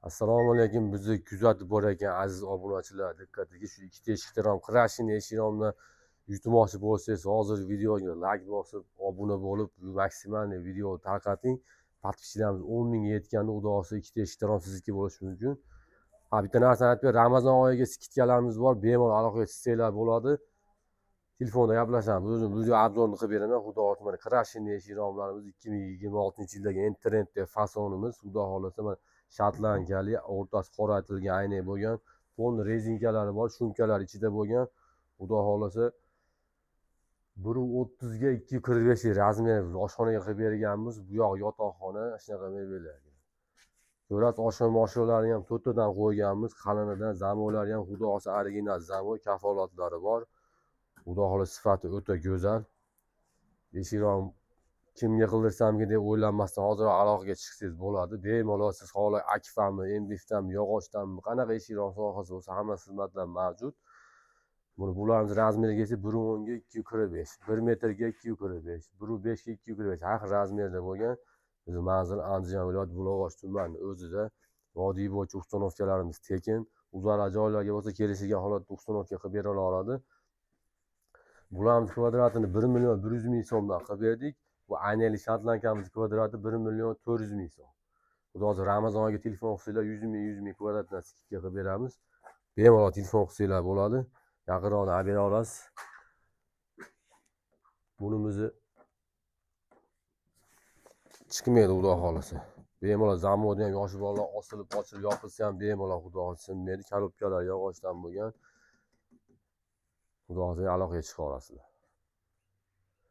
Assalomu alaykum. Bizni kuzatib borayotgan aziz obunachilar, diqqatiga shu ikkita eshiklar ham Crashing eshiklarni yutmoqchi bo'lsangiz, hozir videoga like bosib, obuna bo'lib, maksimal video tarqating. Подписчикlarimiz 10 mingga yetganda xudo xolasa ikkita eshiklar ham sizniki bo'lishi mumkin. Ha, bitta narsani aytib beraman. Ramazon oyiga skidkalarimiz bor. Bemalol aloqaga chiqsanglar bo'ladi. Telefonda gaplashamiz. O'zim video obzorini qilib beraman. Xudo xolasa mana Crashing eshik romlarimiz 2026-yildagi trendda fasonimiz. Xudo xolasa mana shatlankali, o'rtasi qoraytirilgan aynak bo'lgan, fon rezinkalari bor, shumkalar ichida bo'lgan. Xudo xolasa 1.30 ga 2.45 razmer oshxonaga qilib berganmiz. Bu yoq yotoqxona, shunaqa mebellarga. Ko'rasiz, oshxona-moshinalarni ham to'rttadan qo'yganmiz, qalinidan, zamoylari ham xudo xolasa original zamoy, kafolatlari bor. Xudo xolasa sifati o'ta go'zal. Eshiklar kimga qildirsamki deb o'ylanmasdan hozir aloqaga chiqsangiz bo'ladi. Bemalol siz xohlar akfami, MDFdanmi, yog'ochdanmi, qanaqa eshiklar sohasi bo'lsa hamma xizmatlar mavjud. Bularimiz razmeriga esa 1.10 ga 2.45, 1 metrga 2.45, 1.5 ga 2.45 har xil razmerda bo'lgan. Biz manzil Andijon viloyati Buloqosh tumani o'zida vodiy bo'yicha uстановkalarimiz tekin. Uzar joylarga bo'lsa kelishgan holatda uстановka qilib bera oladi. Bularimiz kvadratini 1 million 100 ming so'mdan qilib berdik. Bu aynali shatlankamiz kvadrati 1 million 400 ming so'm. Xudo xolasa Ramazon oyiga telefon qilsanglar 100 ming kvadratdan skidka qilib beramiz. Bemalol telefon qilsanglar bo'ladi. Yaqinroqdan olib bera olasiz. Bunimizni chiqmaydi xudo xolasa. Bemalol zamoda ham yoshi bolalar osilib, ochilib, yopilsa ham bemalol xudo xolasa sinmaydi. Korobkalar yog'ochdan bo'lgan. Xudo xolasa aloqaga chiqa olasizlar.